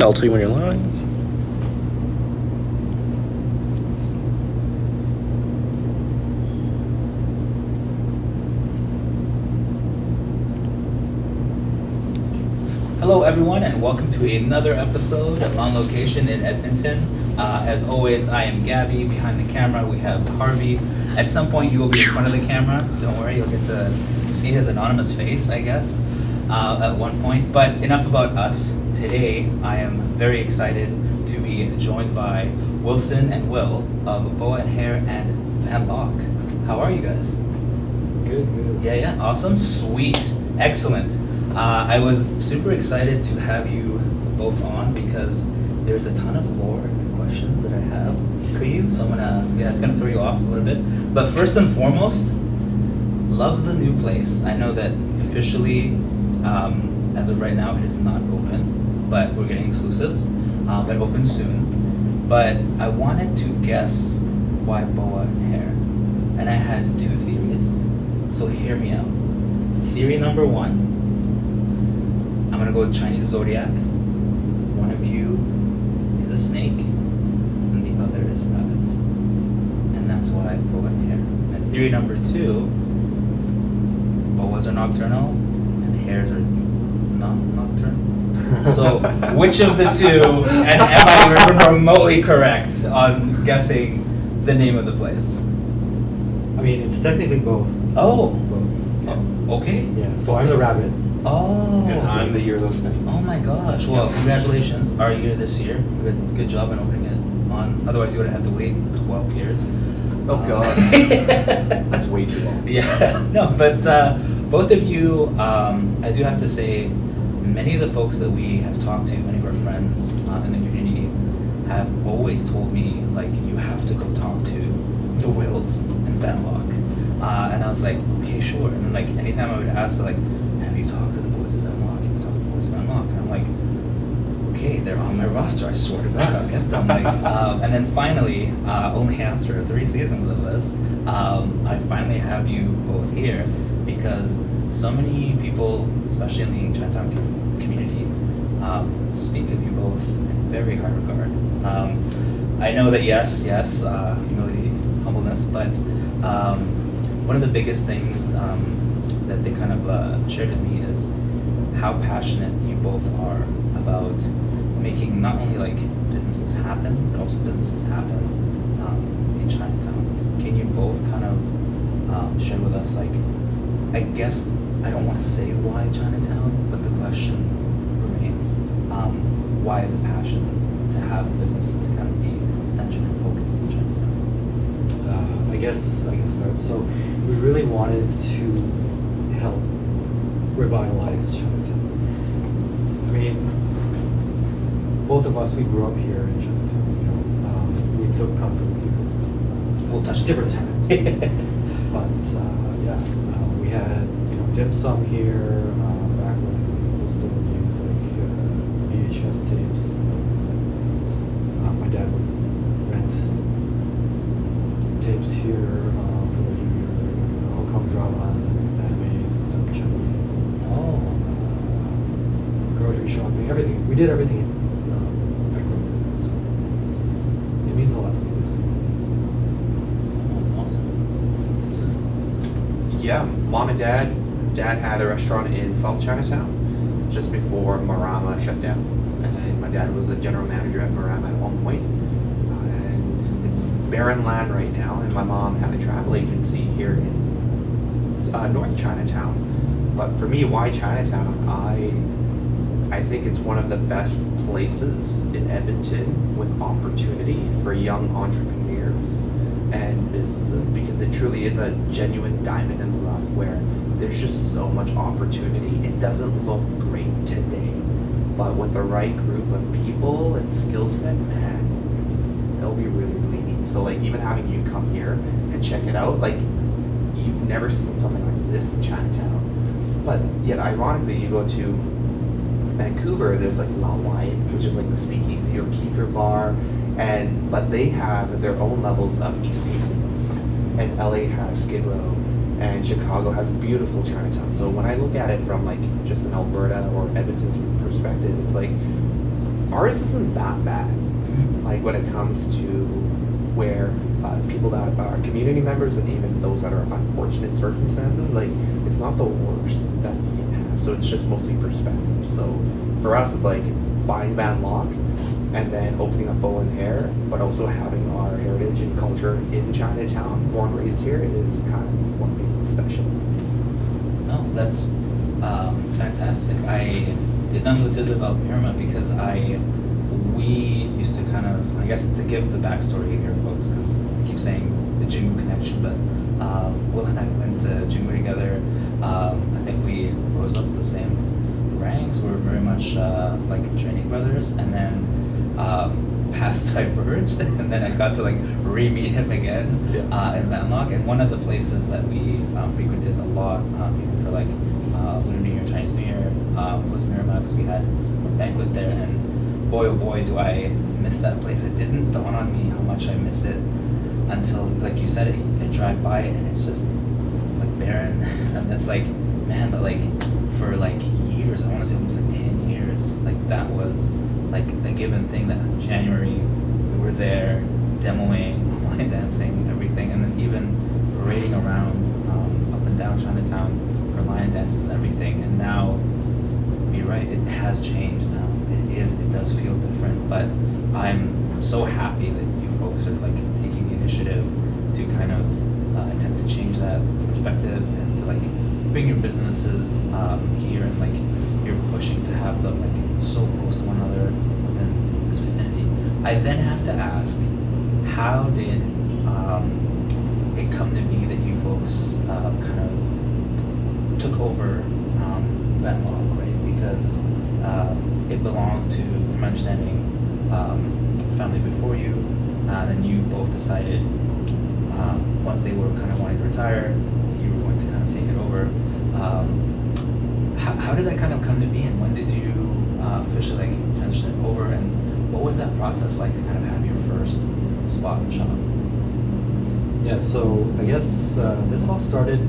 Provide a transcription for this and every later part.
I'll tell you when you're live. Hello everyone and welcome to another episode of On Location in Edmonton. As always, I am Gabby. Behind the camera we have Harvey. At some point he will be in front of the camera. Don't worry, you'll get to see his anonymous face, I guess, at one point. But enough about us. Today I am very excited to be joined by Wilson and Will of Boa Hare and Van Lock. How are you guys? Good. Yeah, awesome, sweet, excellent. I was super excited to have you both on because there's a ton of lore and questions that I have for you. So it's gonna throw you off a little bit. But first and foremost, love the new place. I know that officially, as of right now, it is not open, but we're getting exclusives. But open soon. But I wanted to guess why Boa Hare, and I had two theories. So hear me out. Theory number one. I'm gonna go with Chinese zodiac. One of you is a snake, and the other is a rabbit, and that's why Boa Hare. And theory number two: boas are nocturnal, and hares are not nocturnal. So, which of the two? And am I even remotely correct on guessing the name of the place? I mean, it's technically both. Oh. Both. Yeah. Okay. Yeah. So I'm the rabbit. Oh. Yes, I'm the year of the snake. Oh my gosh. Well, congratulations. Our year this year. Good job in opening it on. Otherwise, you would have had to wait 12 years. Oh God. That's way too long. Yeah. No, but both of you, I do have to say, many of the folks that we have talked to, many of our friends in the community, have always told me, like, you have to go talk to the Wills and Van Lock. And I was like, okay, sure. And then, like, anytime I would ask, like, have you talked to the boys at Van Lock? Have you talked to the boys at Van Lock? And I'm like, okay, they're on my roster. I swear to God, I'll get them. Like, and then finally, only after 3 seasons of this, I finally have you both here because so many people, especially in the Chinatown community, speak of you both in very high regard. I know that yes, humility, humbleness, but one of the biggest things that they kind of shared with me is how passionate you both are about making not only like businesses happen, but also businesses happen in Chinatown. Can you both kind of share with us, like, I guess I don't want to say why Chinatown, but the question remains, why the passion to have businesses kind of be centered and focused in Chinatown? I guess I can start. So we really wanted to help revitalize Chinatown. I mean, both of us, we grew up here in Chinatown. You know, we took comfort here. We'll touch different times. But we had dim sum here back when we still used like VHS tapes. My dad would rent tapes here for Hong Kong dramas and animes, Chinese. Oh. Grocery shopping, everything. We did everything back then. So it means a lot to me. This. Awesome. Yeah, mom and dad had a restaurant in South Chinatown just before Marama shut down. And my dad was a general manager at Marama at one point. And it's barren land right now. And my mom had a travel agency here in North Chinatown. But for me, why Chinatown? I think it's one of the best places in Edmonton with opportunity for young entrepreneurs and businesses, because it truly is a genuine diamond in the rough where there's just so much opportunity. It doesn't look great today, but with the right group of people and skill set, man, it'll be really, really neat. So like even having you come here and check it out, like you've never seen something like this in Chinatown. But yet ironically, you go to Vancouver, there's like La Wyatt, which is like the speakeasy or Kiefer bar, but they have their own levels of East Hastings, and LA has Skid Row, and Chicago has beautiful Chinatown. So when I look at it from like just an Alberta or Edmonton's perspective, it's like ours isn't that bad. Like when it comes to where people that are community members and even those that are unfortunate circumstances, like it's not the worst that you can have. So it's just mostly perspective. So for us, it's like buying Van Lock and then opening up Boa Hare, but also having our heritage and culture in Chinatown, born raised here, is kind of what makes it special. No, that's fantastic. I did not know a tidbit about Paramount because we used to kind of, I guess, to give the backstory here, folks, because I keep saying the Jingu connection, but Will and I went to Jingu together. I think we rose up the same ranks. We were very much like training brothers, and then paths diverged, and then I got to like re-meet him again in Van Lock. And one of the places that we frequented a lot, even for like Lunar New Year, Chinese New Year, was Miramar, because we had a banquet there. And boy, oh boy, do I miss that place. It didn't dawn on me how much I miss it until, like you said, I drive by it and it's just like barren. And it's like, man, but like for like years, I want to say almost like 10 years, like that was like a given thing. That in January we were there demoing, line dancing, everything, and then even parading around up and down Chinatown for line dances and everything. And now, you're right, it has changed now. It does feel different, but I'm so happy that you folks are like taking the initiative to kind of attempt to change that perspective and to like bring your businesses here, and like you're pushing to have them like so close to one another within this vicinity. I then have to ask, how did it come to be that you folks kind of took over Van Lock, right? Because it belonged to, from my understanding, family before you, and you both decided once they were kind of wanting to retire, you were going to kind of take it over. How did that kind of come to be, and when did you officially like transition over, and what was that process like to kind of have your first spot and shop? Yeah, so I guess this all started, I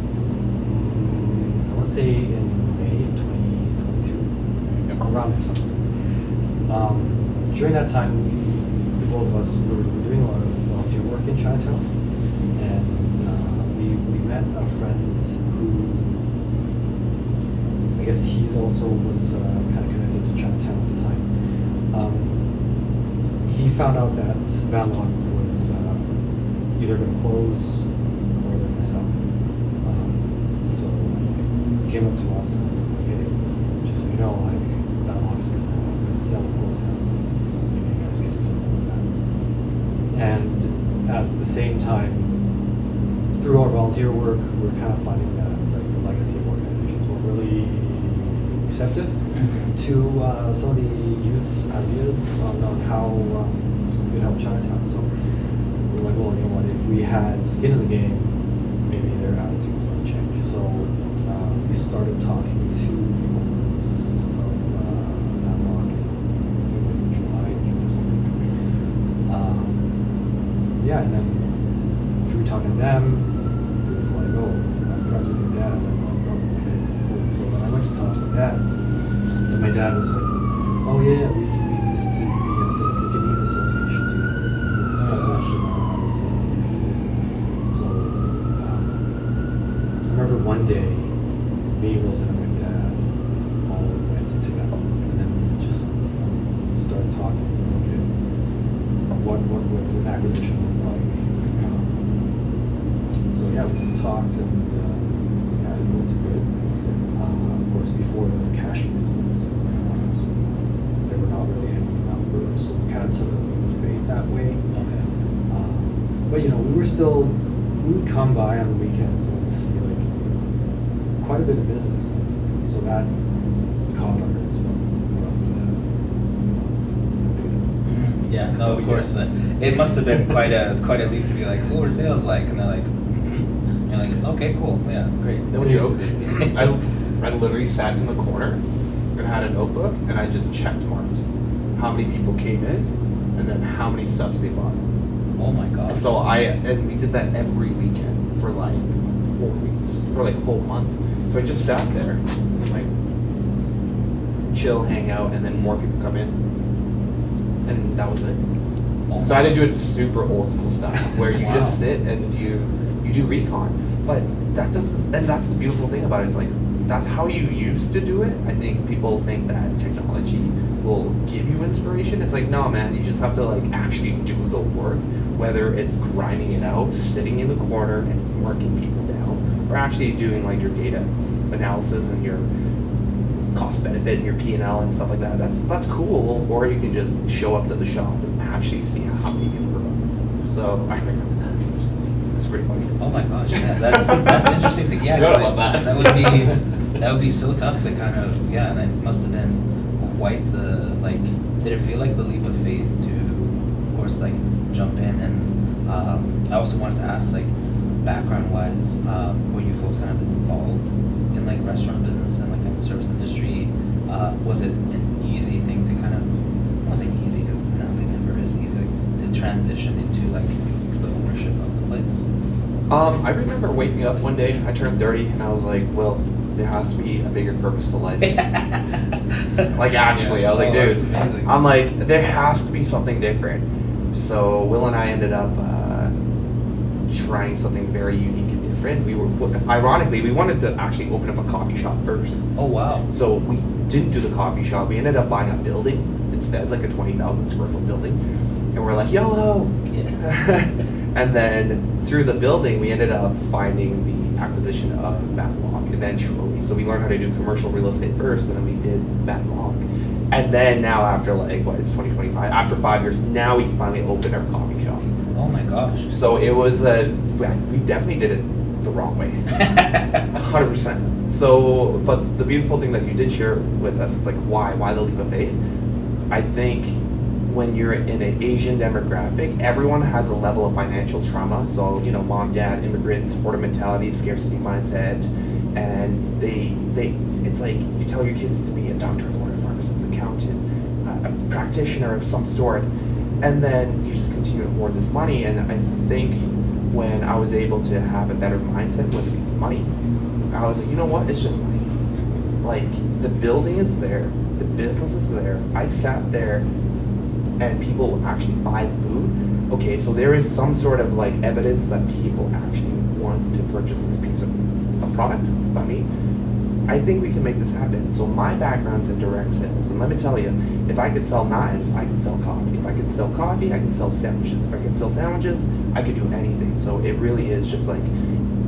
want to say in May 2022, around there somewhere. During that time, the both of us were doing a lot of volunteer work in Chinatown, and we met a friend who, I guess he's also was kind of connected to Chinatown at the time. He found out that Van Lock was either going to close or they're going to sell. So he came up to us and was like, hey, just so you know, like, Van Lock's going to sell and close down. Maybe you guys can do something with that. And at the same time, through our volunteer work, we're kind of finding that like the legacy of organizations were really receptive to some of the youth's ideas on how we could help Chinatown. So we're like, well, you know what, if we had skin in the game, maybe their attitudes might change. So we started talking to members of Van Lock in July, June or something. Yeah, and then through talking to them, it was like, oh, I'm friends with your dad. I'm like, oh, okay, cool. So then I went to talk to my dad, and my dad was like, oh yeah, we used to be in the Vietnamese Association too. He was the president, and I was so I remember one day, me, Wilson, and my dad all went together, and then we just started talking. It's like, okay, what would an acquisition look like? So yeah, we talked, and yeah, it looked good. Of course, before it was a cash business, so there were not really any numbers, so we kind of took a leap of faith that way. Okay. But you know, we would come by on the weekends and see like quite a bit of business, so that caught our ears. Yeah, no, of course. It must have been quite a leap to be like, so what are sales like? And they're like, You're like, okay, cool, yeah, great. No joke. I literally sat in the corner and had a notebook, and I just checked marked how many people came in and then how many stuffs they bought. Oh my god. And so and we did that every weekend for like 4 weeks, for like a full month. So I just sat there, like chill, hang out, and then more people come in. and that was it. Oh So I my had to do it gosh. super old school style, where you Wow. just sit and you do recon. But that's the beautiful thing about it. Is like that's how you used to do it. I think people think that technology will give you inspiration. It's like, no, man, you just have to like actually do the work, whether it's grinding it out, sitting in the corner and marking people down, or actually doing like your data analysis and your cost benefit and your P&L and stuff like that. That's cool. Or you can just show up to the shop and actually see how many people are on and stuff. So I recommend that. It's pretty funny. Oh my gosh, yeah, that's interesting to, yeah, Forgot 'cause about that. that would be so tough to kind of, yeah, and it must have been quite the, like, did it feel like the leap of faith to, of course, like, jump in? And I also wanted to ask, like, background-wise, were you folks kind of involved in, like, restaurant business and, like, in the service industry? Was it an easy thing to kind of, I won't say easy, because nothing ever is easy, like, to transition into, like, the ownership of the place? I remember waking up one day, I turned 30, and I was like, well, there has to be a bigger purpose to life. Like, actually, I was like, Oh, that's dude, amazing. I'm like, there has to be something different. So Will and I ended up trying something very unique and different. Ironically, we wanted to actually open up a coffee shop first. Oh, wow. So we didn't do the coffee shop. We ended up buying a building instead, like a 20,000 square foot building. And we're like, YOLO! Yeah. And then through the building, we ended up finding the acquisition of Van Lock eventually. So we learned how to do commercial real estate first, and then we did Van Lock. And then now after it's 2025, after 5 years, now we can finally open our coffee shop. Oh my gosh. So it was, we definitely did it the wrong way. 100%. So, but the beautiful thing that you did share with us is like, why the leap of faith? I think when you're in an Asian demographic, everyone has a level of financial trauma. So, mom, dad, immigrants, hoarder mentality, scarcity mindset, and it's like you tell your kids to be a doctor, lawyer, pharmacist, accountant, a practitioner of some sort, and then you just continue to hoard this money. And I think when I was able to have a better mindset with money, I was like, you know what? It's just money. Like, the building is there, the business is there. I sat there and people actually buy food. Okay, so there is some sort of like evidence that people actually want to purchase this piece of a product by me. I think we can make this happen. So my background's in direct sales, and let me tell you, if I could sell knives, I can sell coffee. If I could sell coffee, I can sell sandwiches. If I could sell sandwiches, I could do anything. So it really is just like,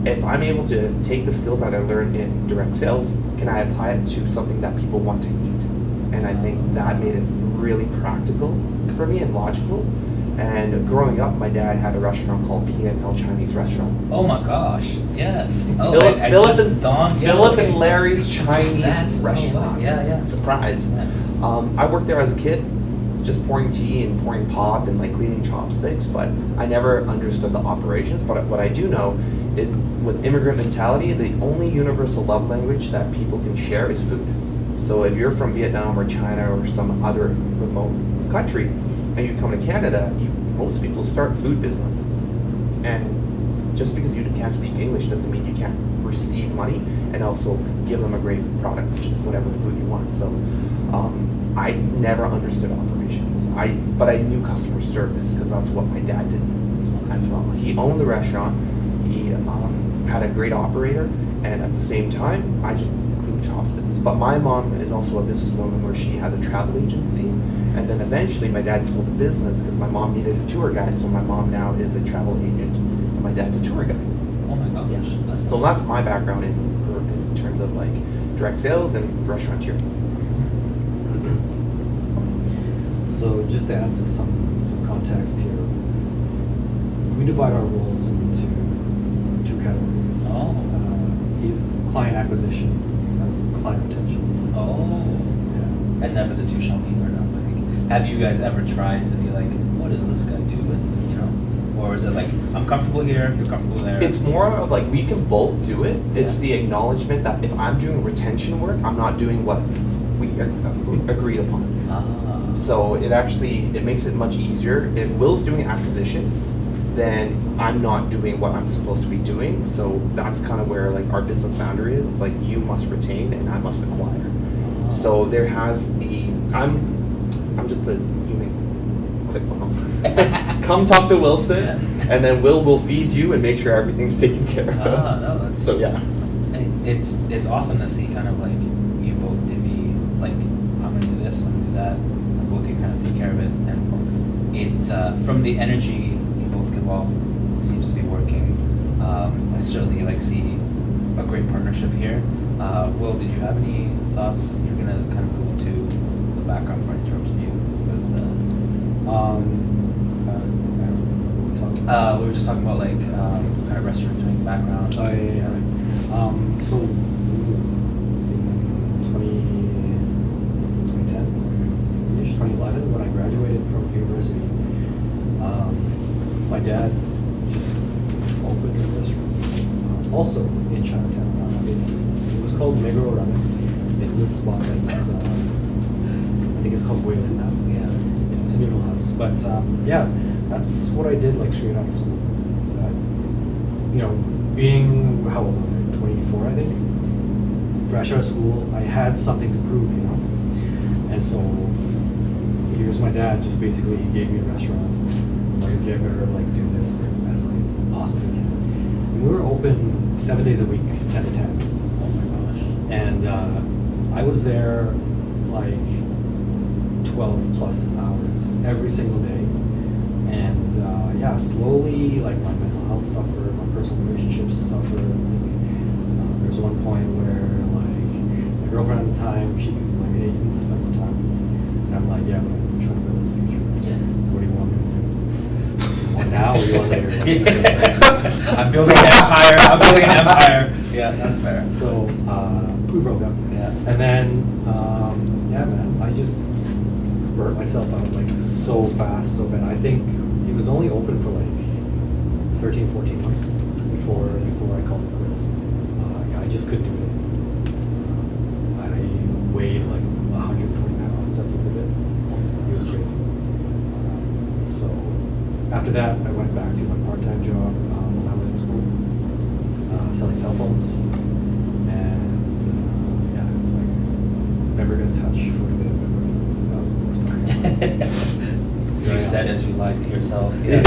if I'm able to take the skills that I learned in direct sales, can I apply it to something that people want to eat? And I think that made it really practical for me and logical. And growing up, my dad had a restaurant called P&L Chinese Restaurant. Oh my gosh. Yes. Oh, Philip, I Philip just and, dawned. Yeah, Philip okay. and Larry's Chinese That's- oh, wow. Restaurant. Yeah. Surprise. Yeah. I worked there as a kid, just pouring tea and pouring pop and like cleaning chopsticks, but I never understood the operations. But what I do know is with immigrant mentality, the only universal love language that people can share is food. So if you're from Vietnam or China or some other remote country and you come to Canada, most people start food business. And just because you can't speak English doesn't mean you can't receive money and also give them a great product, which is whatever food you want. So I never understood operations. But I knew customer service because that's what my dad did as well. He owned the restaurant. He had a great operator, and at the same time, I just cleaned chopsticks. But my mom is also a businesswoman where she has a travel agency, and then eventually my dad sold the business because my mom needed a tour guide. So my mom now is a travel agent, and my dad's a tour guide. Oh my gosh. Yeah. That's So awesome. that's my background in terms of like direct sales and restauranteering. So just to add to some context here, we divide our roles into two categories. Oh. He's client acquisition and client retention. Oh. Yeah. And never the two shall meet, or no? I think. Have you guys ever tried to be like, what does this guy do? And or is it like, I'm comfortable here, you're comfortable there? It's more of like we can both do it. It's Yeah. the acknowledgement that if I'm doing retention work, I'm not doing what we agreed upon. So it makes it much easier. If Will's doing acquisition, then I'm not doing what I'm supposed to be doing. So that's kind of where like our business boundary is. It's like you must retain and I must acquire. So there has I'm just a human click one. Come talk to Wilson, and then Will will feed you and make sure everything's taken care of. Ah, no, that's So yeah. It's awesome to see kind of like you both divvy like I'm gonna do this, I'm gonna do that, and both you kind of take care of it, and it from the energy you both give off, it seems to be working. I certainly like see a great partnership here. Will, did you have any thoughts? You're gonna kind of go into the background before I interrupted you with we were just talking about like kind of restaurant doing background. Oh, yeah. So, in 2010-ish, 2011, when I graduated from university, my dad just opened a restaurant, also in Chinatown. It was called Negro Ramen. It's this spot that's, I think it's called William now. Yeah, it's a noodle house. But yeah, that's what I did like straight out of school. You know, being, how old am I? 24, I think. Fresh out of school, I had something to prove, you know. And so here's my dad, just basically he gave me a restaurant. Like, get better, like do this the best I possibly can. And we were open 7 days a week, 10 to 10. Oh my gosh. And I was there like 12 plus hours every single day. And yeah, slowly, like my mental health suffered, my personal relationships suffered. There was one point where, like, my girlfriend at the time, she was like, "Hey, you need to spend more time with me." And I'm like, "Yeah, but I'm trying to build this future." Yeah. So what do you want me to do? You want now or you want later? I'm building an empire. I'm building an empire. Yeah, that's fair. So we broke up. Yeah. And then, yeah, man, I just burnt myself out like so fast, so bad. I think it was only open for like 13, 14 months before I called it quits. Yeah, I just couldn't do it. I weighed like 120 pounds at the end of it. It was crazy. So after that, I went back to my part-time job when I was in school, selling cell phones. And yeah, it was like never gonna touch for a bit of it. That was the worst time. You said as you lied to yourself. Yeah.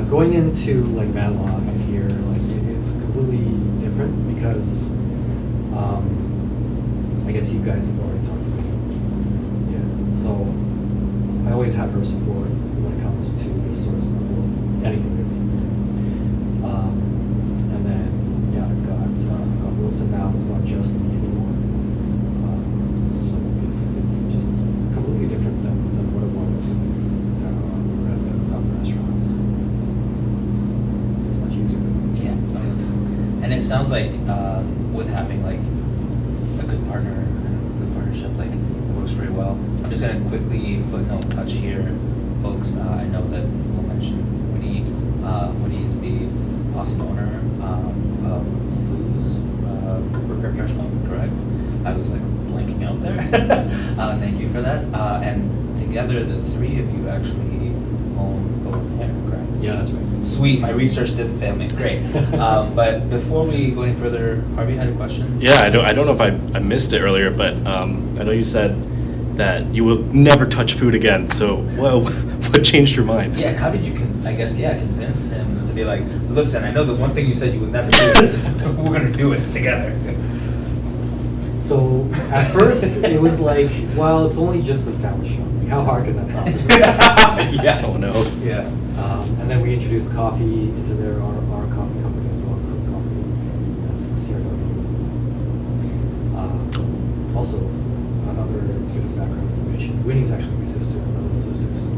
Going into like van law here, like it is completely different because I guess you guys have already talked to me. Yeah. So I always have her support when it comes to this sort of stuff or anything really. And then yeah, I've got Wilson now. It's not just me anymore. So it's just completely different than what it was when we were at the restaurants. It's much easier. Yeah, no, and it sounds like with having like a good partner and a good partnership, like it works very well. I'm just gonna quickly footnote touch here, folks. I know that we'll mention Winnie. Winnie is the awesome owner of Foo's Repair Professional, correct? I was like blanking out there. Thank you for that. And together, the three of you actually own Boa Hare, correct? Yeah, that's right. Sweet, my research didn't fail me. Great. But before we go any further, Harvey had a question. Yeah, I don't know if I missed it earlier, but I know you said that you will never touch food again. So, well, what changed your mind? Yeah, and how did you, convince him to be like, listen, I know the one thing you said you would never do, we're gonna do it together. So at first it was like, well, it's only just a sandwich shop. Like, how hard can that possibly be? Yeah. Oh no. Yeah. And then we introduced coffee into our coffee company as well, Cook Coffee. That's CRW. Also, another bit of background information. Winnie's actually my sister, my little sister, so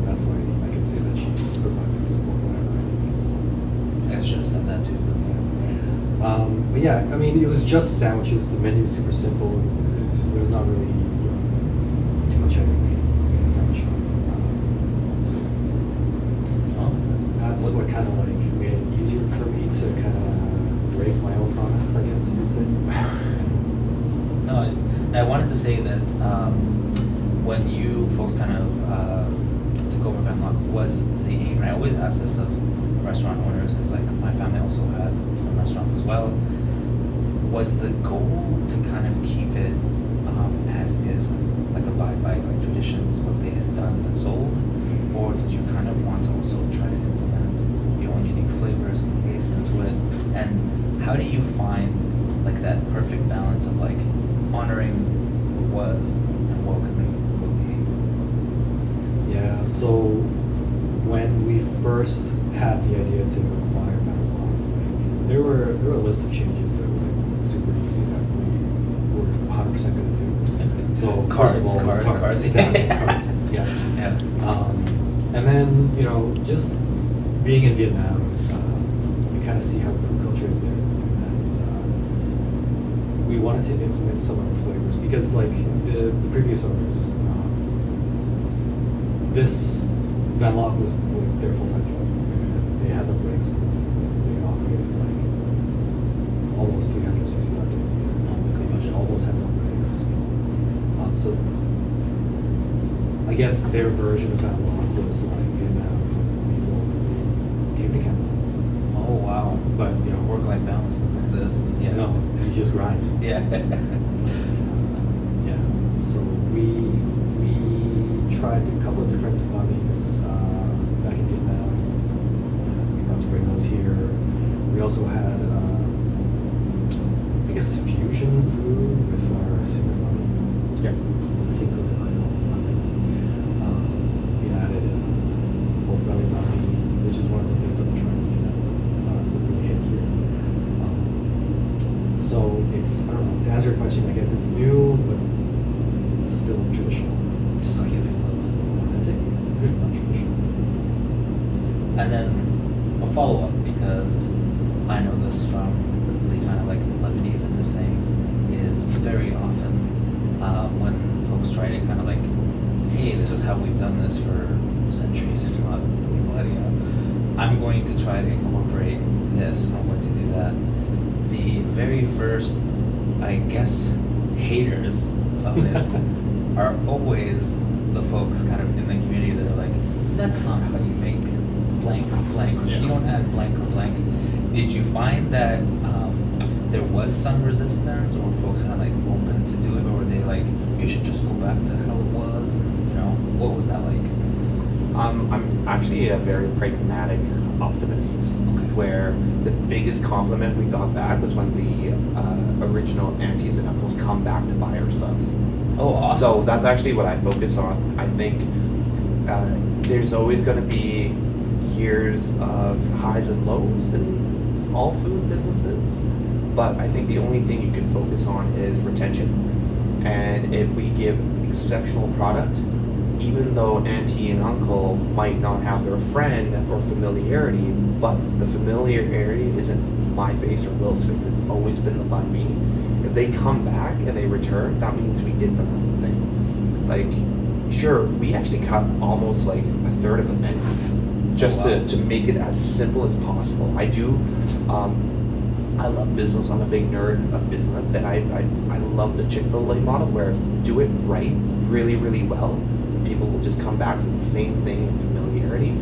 that's why I can say that she provided support whenever I need. So. I should have said that too. But yeah, I mean, it was just sandwiches. The menu is super simple. There's not really too much editing in a sandwich shop. So that's what kind of like made it easier for me to kind of break my own promise, I guess you would say. No, I wanted to say that when you folks kind of took over Van Lock, was the aim, and I always ask this of restaurant owners, because like my family also had some restaurants as well, was the goal to kind of keep it as is, like abide by like conditions what they had done and sold, or did you kind of want to also try to implement your own unique flavors and tastes into it? And how do you find like that perfect balance of like honoring what was and welcoming what will be? Yeah, so when we first had the idea to acquire Vanlog, like, there were a list of changes that were like super easy that we were 100% going to do. So Cards, first of all, it was cards. exactly, cards. Yeah. And then just being in Vietnam, you kind of see how the food culture is there, and we wanted to implement some of the flavors because like the previous owners, this Van Log was like their full-time job. They had the place. They operated like almost 365 days a year. Oh my gosh. They almost had no breaks. So I guess their version of Van Log was like Vietnam from before we came to Canada. Oh wow. But Work-life balance doesn't exist. Yeah. no, you just grind. Yeah. Yeah. So we tried a couple of different bubbies back in Vietnam. We thought to bring those here. We also had, I guess, fusion food with our single bubby. Yeah. The single bubby. We added whole belly bubby, which is one of the things that we're trying to get really hit here. So it's, I don't know, to answer your question, I guess it's new, but still traditional. Still cute. Still authentic, not traditional. And then a follow-up, because I know this from the kind of like Lebanese end of things, is very often when folks try to kind of like, hey, this is how we've done this for centuries, if not millennia, I'm going to try to incorporate this, I'm going to do that. The very first, I guess, haters of it are always the folks kind of in the community that are like, that's not how you make blank or blank. Yeah. You don't add blank or blank. Did you find that there was some resistance, or folks kind of like open to do it, or were they like, you should just go back to how it was? What was that like? I'm actually a very pragmatic optimist, where the biggest compliment we got back was when the original aunties and uncles come back to buy our subs. Oh, awesome. So that's actually what I focus on. I think there's always going to be years of highs and lows in all food businesses, but I think the only thing you can focus on is retention. And if we give exceptional product, even though auntie and uncle might not have their friend or familiarity, but the familiarity isn't my face or Will's face, it's always been the banh mi. If they come back and they return, that means we did the right thing. Like, sure, we actually cut almost like a third of the menu just to make it as simple as possible. I love business. I'm a big nerd of business, and I love the Chick-fil-A model where do it right, really, really well. People will just come back to the same thing in familiarity.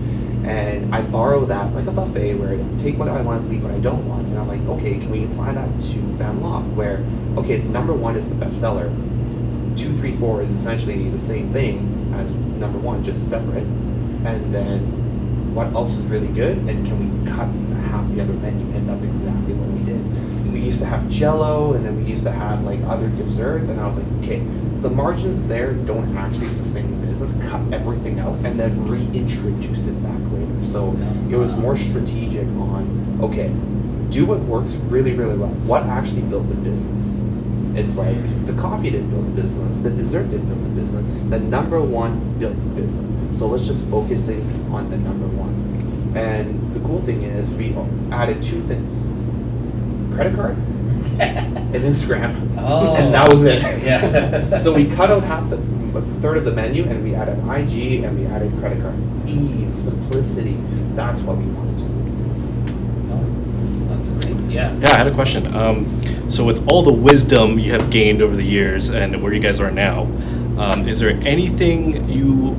And I borrow that like a buffet where I take what I want, leave what I don't want. And I'm like, okay, can we apply that to Van Log where, okay, number one is the bestseller. 2, 3, 4 is essentially the same thing as number one, just separate. And then what else is really good? And can we cut half the other menu? And that's exactly what we did. We used to have Jell-O, and then we used to have like other desserts. And I was like, okay, the margins there don't actually sustain the business. Cut everything out and then reintroduce it back later. So it was more strategic on, okay, do what works really, really well. What actually built the business? It's like the coffee didn't build the business, the dessert didn't build the business, the number one built the business. So let's just focus in on the number one. And the cool thing is we added 2 things. Credit card and Instagram. Oh, and that was it. Yeah. So we cut out half a third of the menu, and we added IG and we added credit card. Ease, simplicity, that's what we wanted to do. That's great. Yeah. Yeah, I had a question. So with all the wisdom you have gained over the years and where you guys are now, is there anything you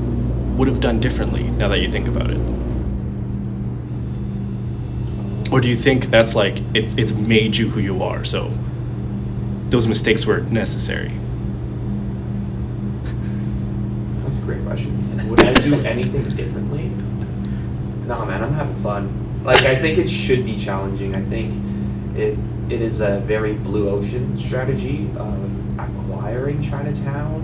would have done differently now that you think about it? Or do you think that's like, it's made you who you are, so those mistakes were necessary? That's great question. Would I do anything differently? Nah, man, I'm having fun. Like, I think it should be challenging. I think it is a very blue ocean strategy of acquiring Chinatown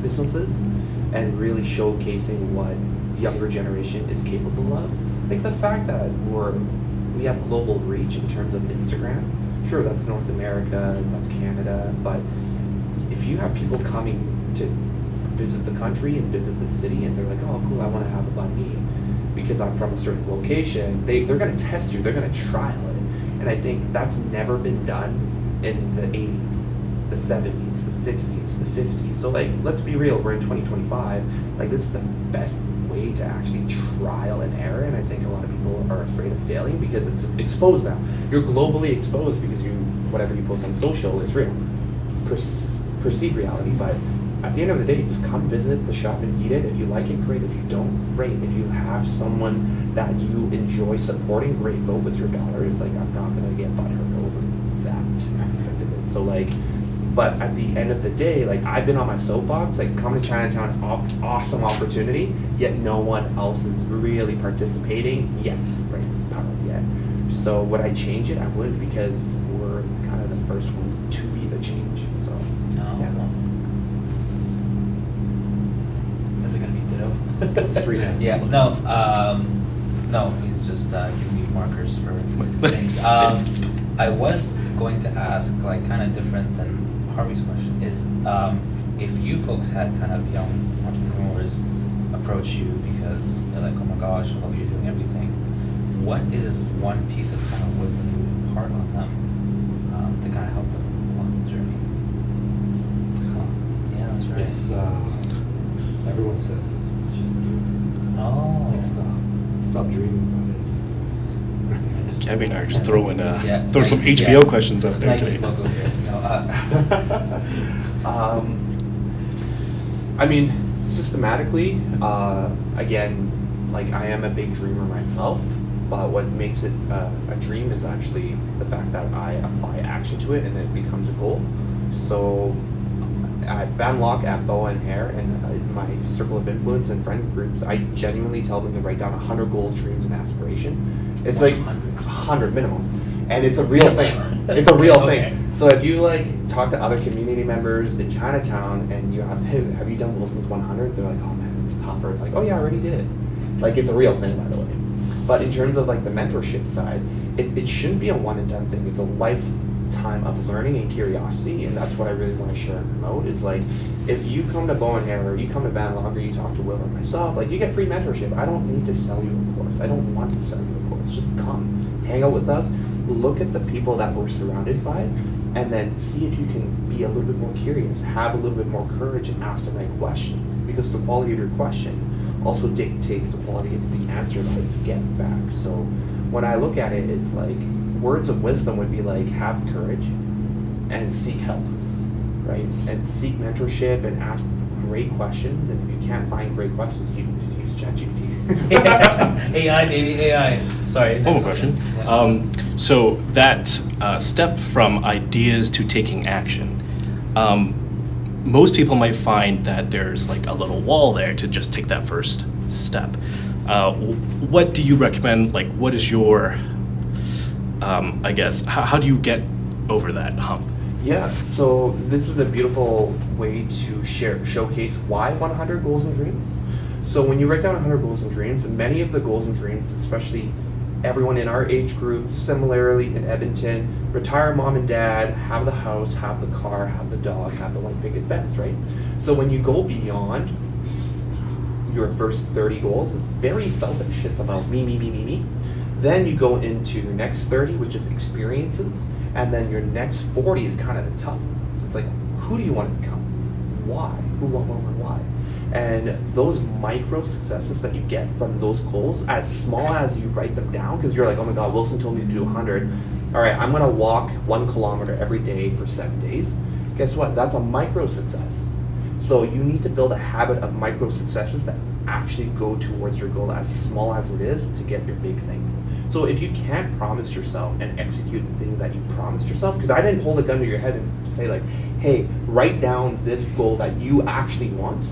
businesses and really showcasing what younger generation is capable of. Like the fact that we have global reach in terms of Instagram. Sure, that's North America, that's Canada, but if you have people coming to visit the country and visit the city and they're like, oh cool, I want to have a banh mi because I'm from a certain location, they're going to test you, they're going to trial it. And I think that's never been done in the 80s, the 70s, the 60s, the 50s. So like, let's be real, we're in 2025. Like this is the best way to actually trial and error. And I think a lot of people are afraid of failing because it's exposed now. You're globally exposed because whatever you post on social is real. Perceived reality, but at the end of the day, just come visit the shop and eat it. If you like it, great. If you don't, great. If you have someone that you enjoy supporting, great. Vote with your dollars. Like, I'm not gonna get butthurt over that aspect of it. So like, but at the end of the day, like I've been on my soapbox, like come to Chinatown, awesome opportunity, yet no one else is really participating yet, right? It's the power of yet. So would I change it? I would, because we're kind of the first ones to be the change. So yeah. Is it gonna be ditto? It's free now. Yeah, no, he's just giving me markers for things. I was going to ask, like, kind of different than Harvey's question, is if you folks had kind of young entrepreneurs approach you because they're like, oh my gosh, I love you're doing everything, what is one piece of kind of wisdom you would impart on them to kind of help them along the journey? Yeah, that's right. It's everyone says it's just do it. Oh. Like stop dreaming about it. Just do it. Gabby and I are just throwing Yeah. some Nike, HBO yeah. questions out there Nike's today. logo here. No, I mean, systematically, again, like I am a big dreamer myself, but what makes it a dream is actually the fact that I apply action to it and it becomes a goal. So at Van Lock, at Boa Hare, and in my circle of influence and friend groups, I genuinely tell them to write down 100 goals, dreams, and aspiration. It's like 100 minimum. And it's a real thing. It's a real Okay. thing. So if you like talk to other community members in Chinatown and you ask, hey, have you done Wilson's 100? They're like, oh man, it's tougher. It's like, oh yeah, I already did it. Like it's a real thing, by the way. But in terms of like the mentorship side, it shouldn't be a one and done thing. It's a lifetime of learning and curiosity, and that's what I really want to share and promote. Is like, if you come to Boa Hare or you come to Van Lock or you talk to Will or myself, like you get free mentorship. I don't need to sell you a course. I don't want to sell you a course. Just come, hang out with us, look at the people that we're surrounded by, and then see if you can be a little bit more curious, have a little bit more courage, and ask the right questions. Because the quality of your question also dictates the quality of the answer that you get back. So when I look at it, it's like words of wisdom would be like, have courage and seek help, right? And seek mentorship and ask great questions. And if you can't find great questions, you can just use ChatGPT. AI, baby, AI. Sorry. One more question. Yeah. So that step from ideas to taking action, most people might find that there's like a little wall there to just take that first step. What do you recommend? Like, what is your, I guess, how do you get over that hump? Yeah, so this is a beautiful way to showcase why 100 goals and dreams. So when you write down 100 goals and dreams, many of the goals and dreams, especially everyone in our age group, similarly in Edmonton, retire mom and dad, have the house, have the car, have the dog, have the white picket fence, right? So when you go beyond your first 30 goals, it's very selfish. It's about me, me, me, me, me. Then you go into your next 30, which is experiences, and then your next 40 is kind of the tough ones. It's like, who do you want to become? Why? Who, what, why? And those micro successes that you get from those goals, as small as you write them down, because you're like, oh my God, Wilson told me to do 100. All right, I'm gonna walk 1 kilometer every day for 7 days. Guess what? That's a micro success. So you need to build a habit of micro successes that actually go towards your goal, as small as it is, to get your big thing. So if you can't promise yourself and execute the thing that you promised yourself, because I didn't hold a gun to your head and say like, hey, write down this goal that you actually want,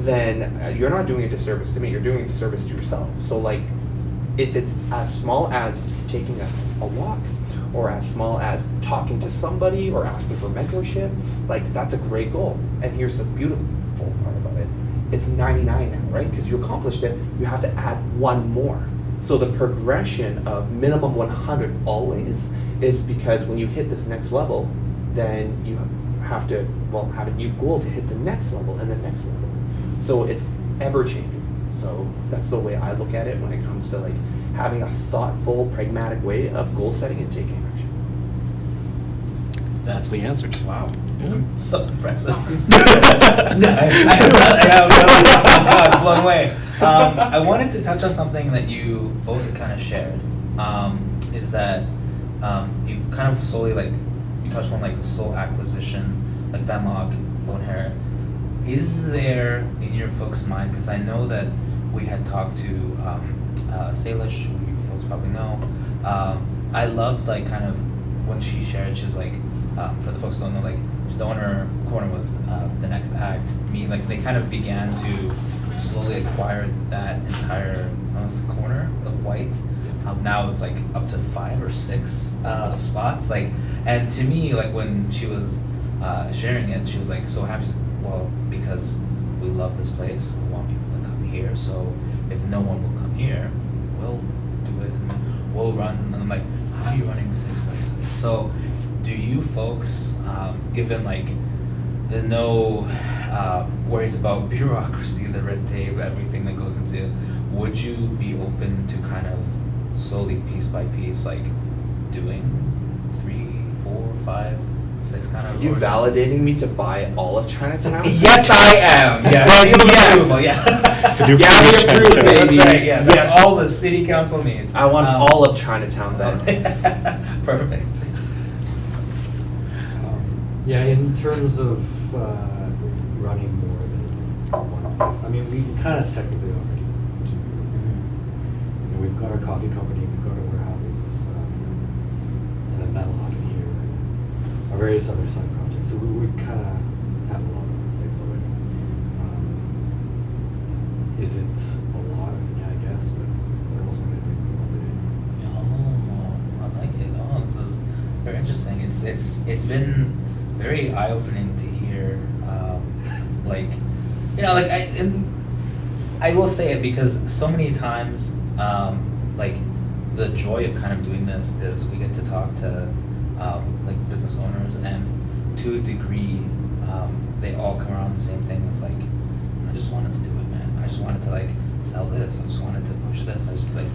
then you're not doing a disservice to me, you're doing a disservice to yourself. So like, if it's as small as taking a walk, or as small as talking to somebody, or asking for mentorship, like that's a great goal. And here's the beautiful part about it. It's 99 now, right? Because you accomplished it, you have to add one more. So the progression of minimum 100 always is because when you hit this next level, then you have to, well, have a new goal to hit the next level and the next level. So it's ever changing. So that's the way I look at it when it comes to like having a thoughtful, pragmatic way of goal setting and taking action. That's the answers. Wow. Yeah. So impressive. I was blown away. I wanted to touch on something that you both kind of shared. Is that you've kind of slowly like you touched on like the soul acquisition, like Venlock, Boa Hare. Is there in your folks' mind? Because I know that we had talked to Salish, who you folks probably know. I loved like kind of when she shared. She was like, for the folks who don't know, like she's the owner corner with the next act. Me, like they kind of began to slowly acquire that entire corner of white. Now it's like up to 5 or 6 spots. Like, and to me, like when she was sharing it, she was like so happy. Well, because we love this place, we want people to come here. So if no one will come here, we'll do it and we'll run. And I'm like, how are you running 6 places? So do you folks, given like the no worries about bureaucracy, the red tape, everything that goes into it, would you be open to kind of slowly, piece by piece, like doing 3, 4, 5, 6 kind of? Are you validating me to buy all of Chinatown? Yes, I am. Yes. Yes. To do Gabby pretty approved, Chinatown. baby. That's right. Yeah. That's Yes. all the city council needs. I want all of Chinatown then. Perfect. Yeah, in terms of running more than one place, I mean, we kind of technically already do. You know, we've got our coffee company, we've got our warehouses, and then that lot here, our various other side projects. So we kind of have a lot on our plates already. Is it a lot? Yeah, I guess, but what else am I going to do all day? Oh, I like it. Oh, this is very interesting. It's been very eye-opening to hear, like, you know, like I will say it because so many times, like the joy of kind of doing this is we get to talk to like business owners, and to a degree, they all come around the same thing of like, I just wanted to do it, man. I just wanted to like sell this. I just wanted to push this. I just like,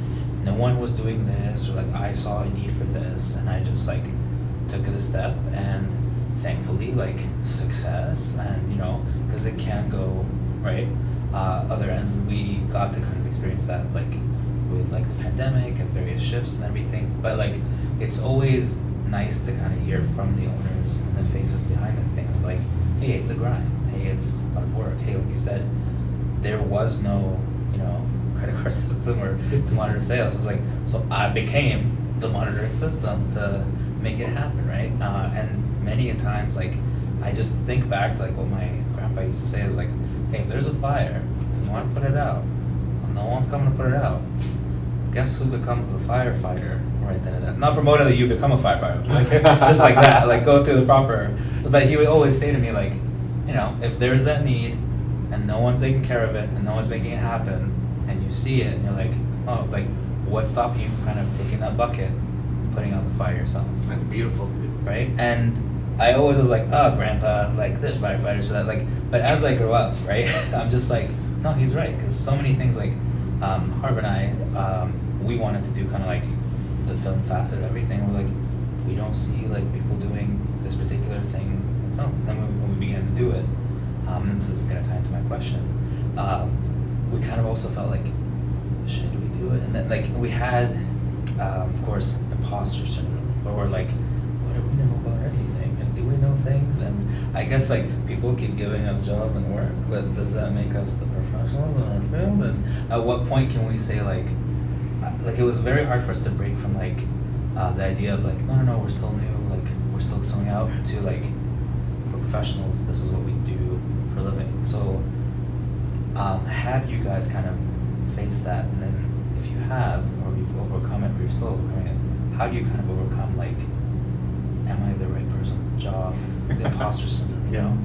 no one was doing this, or like I saw a need for this, and I just like took it a step, and thankfully like success, and you know, because it can go right other ends, and we got to kind of experience that like with like the pandemic and various shifts and everything. But like it's always nice to kind of hear from the owners and the faces behind the thing, like, hey, it's a grind, hey, it's hard work, hey, like you said, there was no, you know, credit card system or to monitor sales. It's like, so I became the monitoring system to make it happen, right? And many a times, like, I just think back to like what my grandpa used to say is like, hey, if there's a fire and you want to put it out, and no one's coming to put it out, guess who becomes the firefighter right then and there? Not promoting that you become a firefighter, like, just like that, like go through the proper. But he would always say to me like, you know, if there's that need and no one's taking care of it and no one's making it happen, and you see it and you're like, oh, like what's stopping you from kind of taking that bucket and putting out the fire yourself? That's beautiful, dude. Right? And I always was like, oh, grandpa, like there's firefighters for that. Like, but as I grow up, right, I'm just like, no, he's right, because so many things like Harv and I, we wanted to do kind of like the film facet of everything. We're like, we don't see like people doing this particular thing in film. Then when we began to do it, and this is going to tie into my question, we kind of also felt like, should we do it? And then like we had, of course, imposter syndrome, where we're like, what do we know about anything? And do we know things? And I guess like people keep giving us job and work, but does that make us the professionals in our field? And at what point can we say like it was very hard for us to break from like the idea of like, no, we're still new, like we're still going out, to like, we're professionals, this is what we do for a living. So have you guys kind of faced that? And then if you have, or you've overcome it, or you're still overcoming it, how do you kind of overcome, like, am I the right person for the job? The imposter syndrome, you know?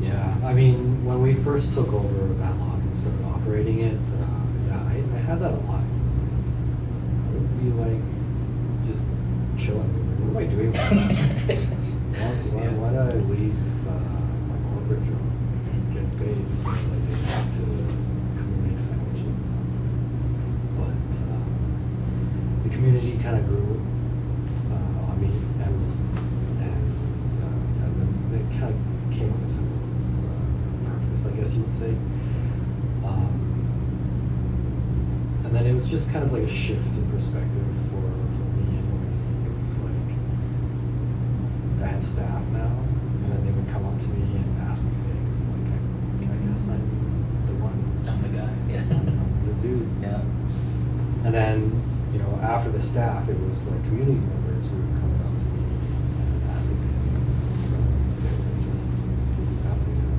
Yeah, I mean, when we first took over Van Lock and started operating it, yeah, I had that a lot. I would be like, just chilling. Like, what am I doing right now? Why did I leave my corporate job and get paid as much as I did to come and make sandwiches? But the community kind of grew on me and listened. And then it kind of came with a sense of purpose, I guess you would say. And then it was just kind of like a shift in perspective for me anyway. It was like, I have staff now, and then they would come up to me and ask me things. It's like, I guess I'm the one. I'm the guy, yeah. I'm the dude. Yeah. And then, you know, after the staff, it was like community members who were coming up to me and asking me things. This is happening now.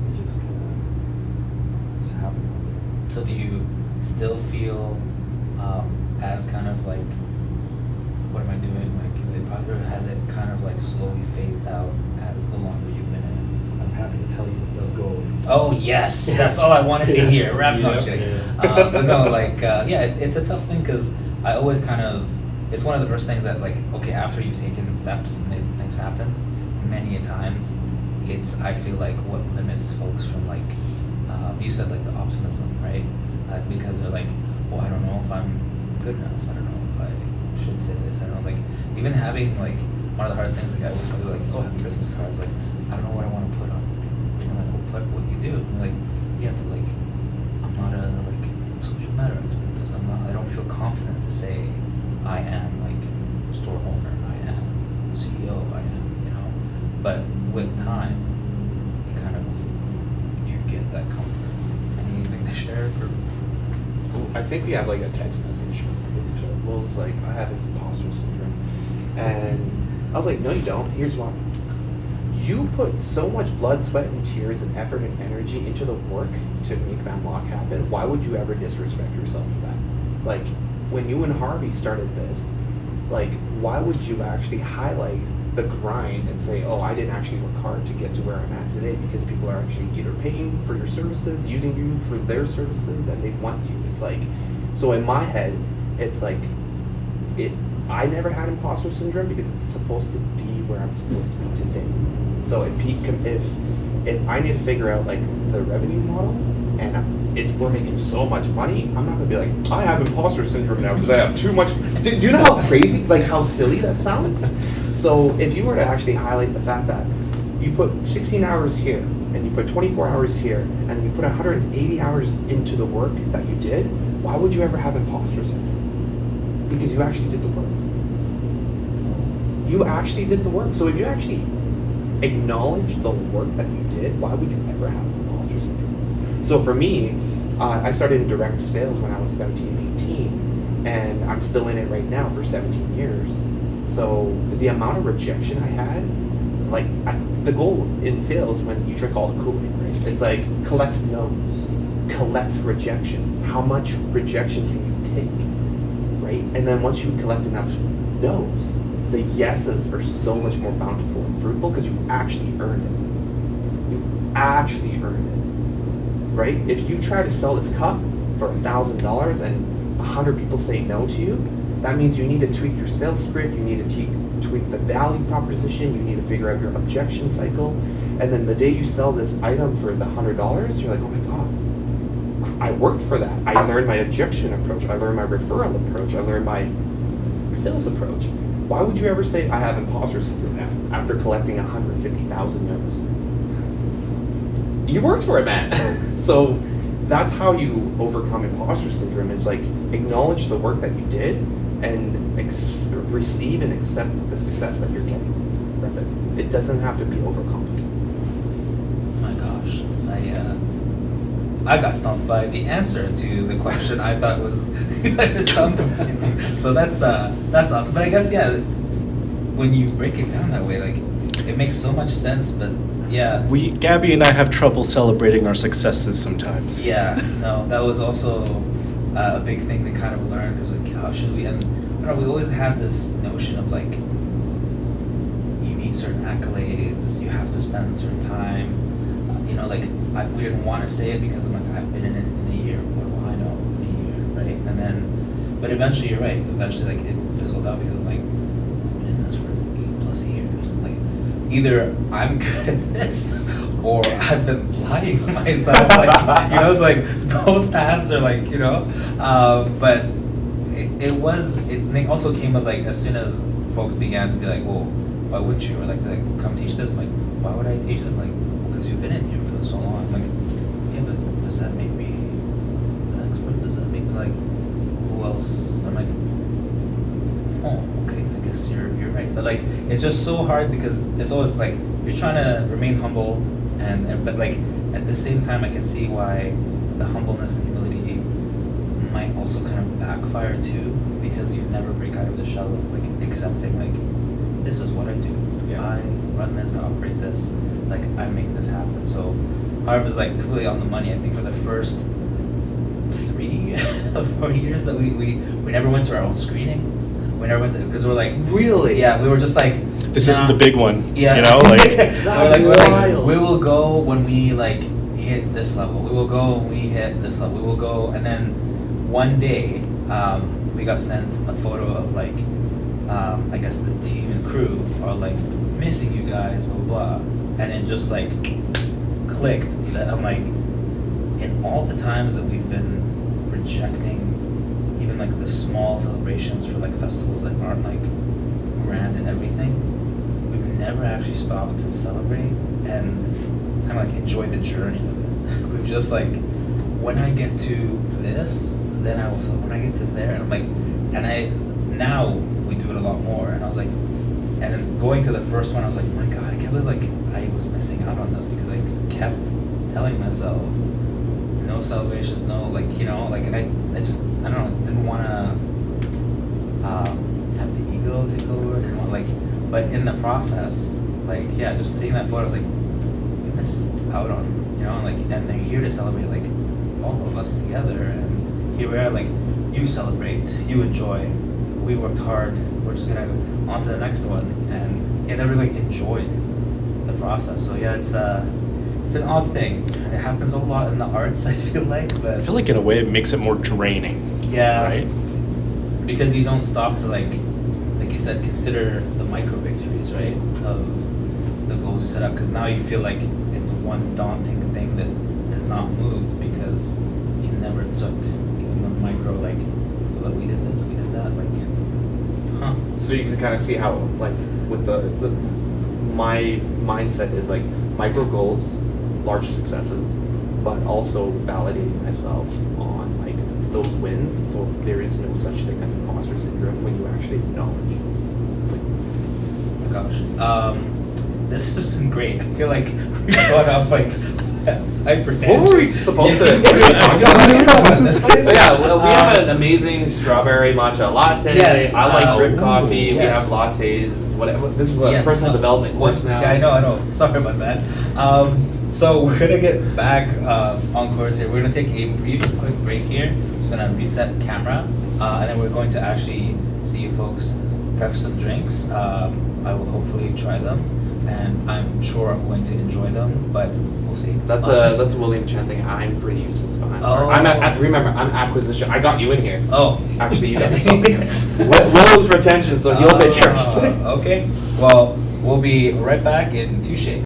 It just kind of is happening. So do you still feel as kind of like, what am I doing? Like, or has it kind of like slowly phased out as the longer you've been in it? I'm happy to tell you it does go away. Oh yes, that's all I wanted to hear. Rap no Yep. kidding. Yeah. But no, like yeah, it's a tough thing because I always kind of, it's one of the first things that, like, okay, after you've taken steps and things happen, many a times, it's, I feel like what limits folks from, like, you said, like, the optimism, right? Because they're like, well, I don't know if I'm good enough. I don't know if I should say this. I don't know, like, even having, like, one of the hardest things, like, I always tell people, like, oh, having business cards, like, I don't know what I want to put on it. I'm like, well, put what you do. And like, yeah, but like, I'm not a, like, subject matter expert because I don't feel confident to say I am, like, store owner, I am CEO, I am, you know. But with time, you kind of, you get that comfort. Anything to share? Or? I think we have like a text message with each other. Will's like, I have imposter syndrome. And I was like, no, you don't. Here's why. You put so much blood, sweat, and tears and effort and energy into the work to make Van Lock happen. Why would you ever disrespect yourself for that? Like, when you and Harvey started this, like, why would you actually highlight the grind and say, oh, I didn't actually work hard to get to where I'm at today? Because people are actually either paying for your services, using you for their services, and they want you. It's like, so in my head, it's like, I never had imposter syndrome because it's supposed to be where I'm supposed to be today. So if I need to figure out like the revenue model and we're making so much money, I'm not gonna be like, I have imposter syndrome now because I have too much. Do you know how crazy, like how silly that sounds? So if you were to actually highlight the fact that you put 16 hours here and you put 24 hours here and then you put 180 hours into the work that you did, why would you ever have imposter syndrome? Because you actually did the work. You actually did the work. So if you actually acknowledge the work that you did, why would you ever have imposter syndrome? So for me, I started in direct sales when I was 17, 18, and I'm still in it right now for 17 years. So the amount of rejection I had, like the goal in sales when you drink all the Kool-Aid, right? It's like collect no's, collect rejections. How much rejection can you take, right? And then once you collect enough no's, the yeses are so much more bountiful and fruitful because you actually earned it. You actually earned it, right? If you try to sell this cup for $1,000 and 100 people say no to you, that means you need to tweak your sales script, you need to tweak the value proposition, you need to figure out your objection cycle, and then the day you sell this item for the $100, you're like, oh my God, I worked for that. I learned my objection approach, I learned my referral approach, I learned my sales approach. Why would you ever say I have imposter syndrome now after collecting 150,000 no's? You worked for it, man. So that's how you overcome imposter syndrome. Is like acknowledge the work that you did and receive and accept the success that you're getting. That's it. It doesn't have to be overcomplicated. My gosh, I got stumped by the answer to the question I thought was stumped by. So that's awesome. But I guess, yeah, when you break it down that way, like, it makes so much sense. But Yeah. Gabby and I have trouble celebrating our successes sometimes. Yeah, no, that was also a big thing to kind of learn because like, how should we? And I don't know, we always had this notion of like, you need certain accolades, you have to spend certain time. You know, like we didn't want to say it because I'm like, I've been in it in a year. What do I know in a year, right? And then, but eventually, you're right. Eventually, like it fizzled out because I'm like, I've been in this for 8+ years. Like, either I'm good at this or I've been lying to myself. Like, you know, it's like both paths are like, you know. But it also came with like as soon as folks began to be like, well, why wouldn't you? Or like come teach this. I'm like, why would I teach this? Like, because you've been in here for so long. I'm like, yeah, but does that make me an expert? Does that make me like who else? I'm like, oh, okay, I guess you're right. But like, it's just so hard because it's always like you're trying to remain humble, and but like at the same time, I can see why the humbleness and humility might also kind of backfire too, because you never break out of the shell of like accepting like this is what I do. Yeah. I run this, I operate this, like I make this happen. So however is like completely on the money. I think for the first 3 or 4 years that we never went to our own screenings. We never went to because we're like Really? yeah, we were just like This isn't the big one. yeah. You know, like we're like wild. we will go when we like hit this level. We will go when we hit this level. We will go, and then one day we got sent a photo of like I guess the team and crew are like missing you guys, blah blah, blah. And it just like clicked that I'm like, in all the times that we've been rejecting even like the small celebrations for like festivals that aren't like grand and everything, we've never actually stopped to celebrate and kind of like enjoy the journey of it. We've just like, when I get to this, then I will celebrate. When I get to there, and I'm like, and I now we do it a lot more. And I was like, and then going to the first one, I was like, oh my god, I can't believe like I was missing out on this because I kept telling myself, no celebrations, no like, you know, like, and I just I don't know, didn't want to have the ego take over. Didn't want like, but in the process, like yeah, just seeing that photo, I was like, we missed out on, you know, like, and they're here to celebrate like all of us together, and here we are, like, you celebrate, you enjoy, we worked hard, we're just gonna go on to the next one, and yeah, never like enjoyed the process. So yeah, it's an odd thing. It happens a lot in the arts, I feel like, but I feel like in a way it makes it more draining. yeah, Right? because you don't stop to like you said, consider the micro victories, right, of the goals you set up, because now you feel like it's one daunting thing that has not moved because you never took even the micro, like, well, we did this, we did that, like, huh. So you can kind of see how, like, with the my mindset is like micro goals, large successes, but also validating myself on like those wins. So there is no such thing as imposter syndrome when you actually acknowledge. Oh my gosh. This has been great. I feel like we've gone off like hyper. What were we supposed to? What were we talking about? So yeah, well, we have an amazing strawberry matcha latte. Yes, I like drip ooh, coffee. We yes. have lattes. Whatever. This is a Yes, personal development course now. Yeah, I know. Sorry about that. So we're gonna get back on course here. We're gonna take a quick break here. Just gonna reset the camera, and then we're going to actually see you folks prep some drinks. I will hopefully try them, and I'm sure I'm going to enjoy them, but we'll see. That's a William Chen thing. I'm pretty useless behind. Oh. Remember, I'm acquisition. I got you in here. Oh, Actually, you got yourself in here. Will's retention, so he'll make your. Okay. Well, we'll be right back in two shakes.